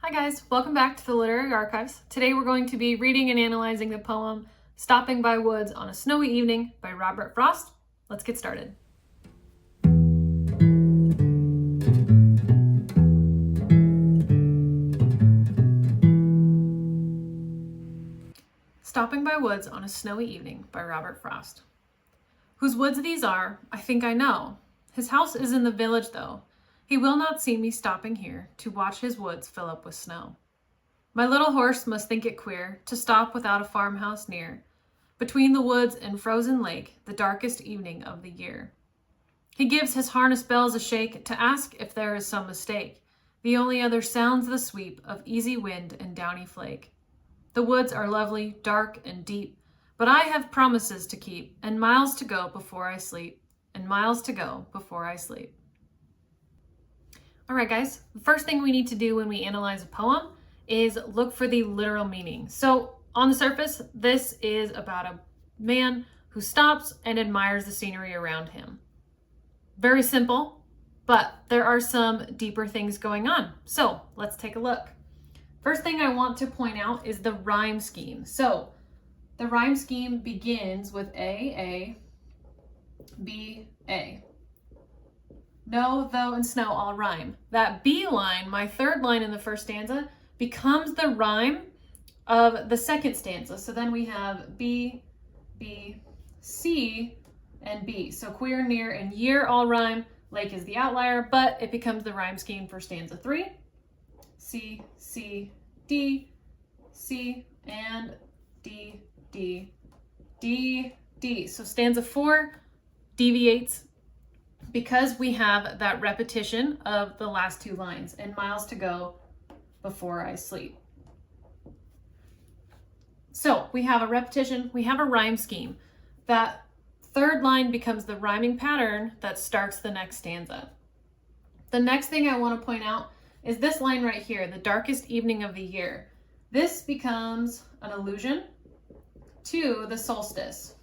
Hi guys, welcome back to the Literary Archives. Today we're going to be reading and analyzing the poem Stopping by Woods on a Snowy Evening by Robert Frost. Let's get started. Stopping by Woods on a Snowy Evening by Robert Frost. Whose woods these are, I think I know. His house is in the village though. He will not see me stopping here to watch his woods fill up with snow. My little horse must think it queer to stop without a farmhouse near, between the woods and frozen lake, the darkest evening of the year. He gives his harness bells a shake to ask if there is some mistake. The only other sounds the sweep of easy wind and downy flake. The woods are lovely, dark and deep, but I have promises to keep, and miles to go before I sleep, and miles to go before I sleep. All right, guys, the first thing we need to do when we analyze a poem is look for the literal meaning. So on the surface, this is about a man who stops and admires the scenery around him. Very simple, but there are some deeper things going on. So let's take a look. First thing I want to point out is the rhyme scheme. So the rhyme scheme begins with A, B, A. No, though, and snow all rhyme. That B line, my third line in the first stanza, becomes the rhyme of the second stanza. So then we have B, B, C, and B. So queer, near, and year all rhyme. Lake is the outlier, but it becomes the rhyme scheme for stanza 3. C, C, D, C, and D, D, D, D. So stanza 4 deviates because we have that repetition of the last two lines, and miles to go before I sleep. So we have a repetition, we have a rhyme scheme. That third line becomes the rhyming pattern that starts the next stanza. The next thing I want to point out is this line right here, the darkest evening of the year. This becomes an allusion to the solstice,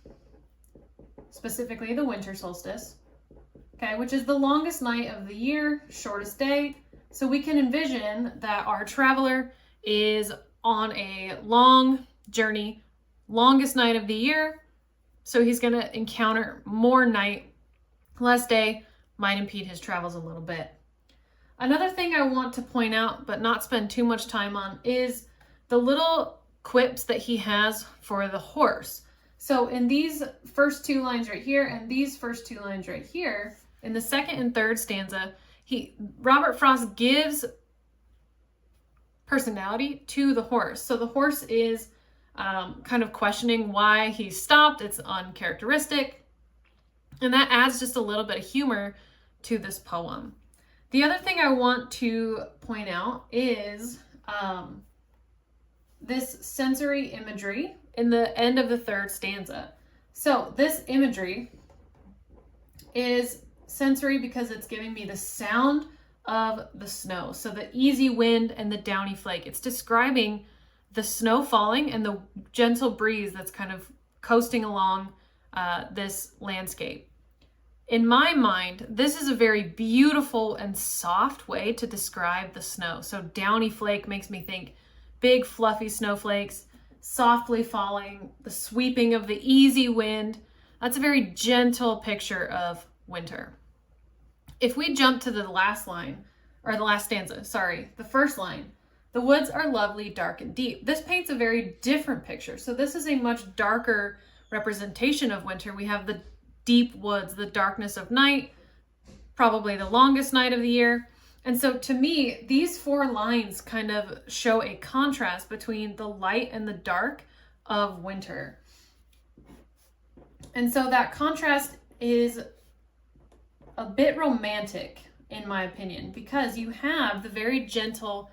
specifically the winter solstice. Okay, which is the longest night of the year, shortest day. So we can envision that our traveler is on a long journey, longest night of the year. So he's going to encounter more night, less day, might impede his travels a little bit. Another thing I want to point out, but not spend too much time on, is the little quips that he has for the horse. So in these first two lines right here and these first two lines right here, in the second and third stanza, Robert Frost gives personality to the horse. So the horse is kind of questioning why he stopped. It's uncharacteristic. And that adds just a little bit of humor to this poem. The other thing I want to point out is this sensory imagery in the end of the third stanza. So this imagery is sensory because it's giving me the sound of the snow. So the easy wind and the downy flake. It's describing the snow falling and the gentle breeze that's kind of coasting along this landscape. In my mind, this is a very beautiful and soft way to describe the snow. So downy flake makes me think big fluffy snowflakes, softly falling, the sweeping of the easy wind. That's a very gentle picture of winter. If we jump to the last line, or the last stanza, sorry, the first line, the woods are lovely, dark and deep. This paints a very different picture. So this is a much darker representation of winter. We have the deep woods, the darkness of night, probably the longest night of the year. And so to me, these four lines kind of show a contrast between the light and the dark of winter. And so that contrast is a bit romantic, in my opinion, because you have the very gentle,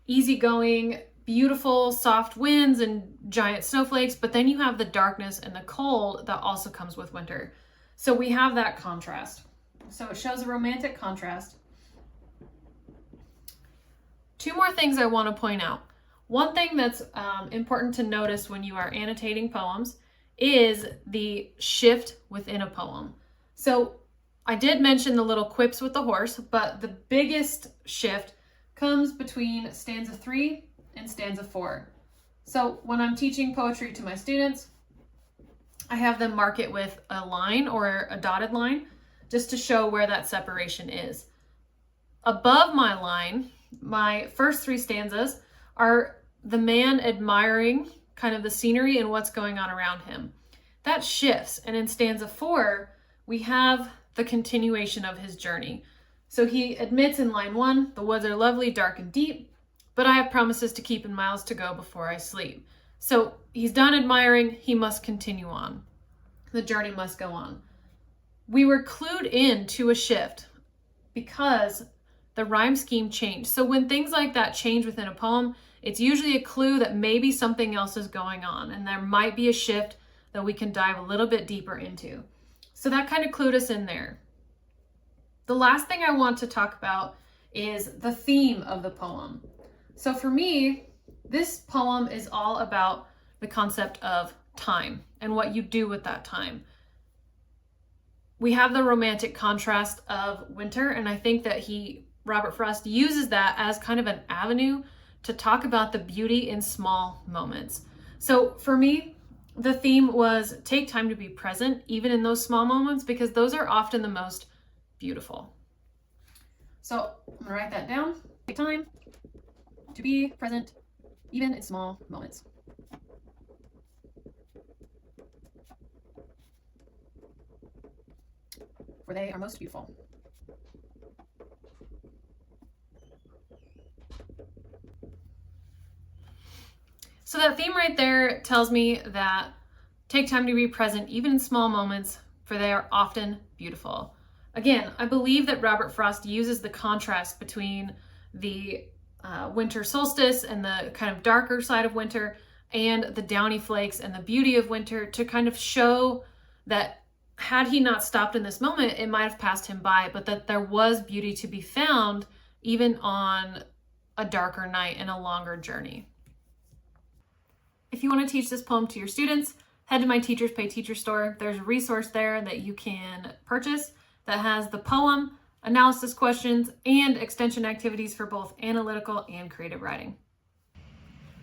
easygoing, beautiful, soft winds and giant snowflakes, but then you have the darkness and the cold that also comes with winter. So we have that contrast. So it shows a romantic contrast. Two more things I want to point out. One thing that's important to notice when you are annotating poems is the shift within a poem. So I did mention the little quips with the horse, but the biggest shift comes between stanza 3 and stanza 4. So when I'm teaching poetry to my students, I have them mark it with a line or a dotted line just to show where that separation is. Above my line, my first 3 stanzas are the man admiring kind of the scenery and what's going on around him. That shifts, and in stanza 4, we have the continuation of his journey. So he admits in line 1, the woods are lovely, dark, and deep, but I have promises to keep and miles to go before I sleep. So he's done admiring, he must continue on. The journey must go on. We were clued in to a shift because the rhyme scheme changed. So when things like that change within a poem, it's usually a clue that maybe something else is going on and there might be a shift that we can dive a little bit deeper into. So that kind of clued us in there. The last thing I want to talk about is the theme of the poem. So for me, this poem is all about the concept of time and what you do with that time. We have the romantic contrast of winter, and I think that Robert Frost uses that as kind of an avenue to talk about the beauty in small moments. So for me, the theme was take time to be present, even in those small moments, because those are often the most beautiful. So I'm gonna write that down. Take time to be present, even in small moments. For they are most beautiful. So that theme right there tells me that take time to be present, even in small moments, for they are often beautiful. Again, I believe that Robert Frost uses the contrast between the winter solstice and the kind of darker side of winter and the downy flakes and the beauty of winter to kind of show that had he not stopped in this moment, it might have passed him by, but that there was beauty to be found even on a darker night and a longer journey. If you want to teach this poem to your students, head to my Teachers Pay Teacher store. There's a resource there that you can purchase that has the poem, analysis questions, and extension activities for both analytical and creative writing.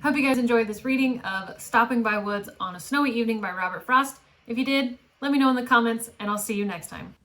Hope you guys enjoyed this reading of Stopping by Woods on a Snowy Evening by Robert Frost. If you did, let me know in the comments, and I'll see you next time.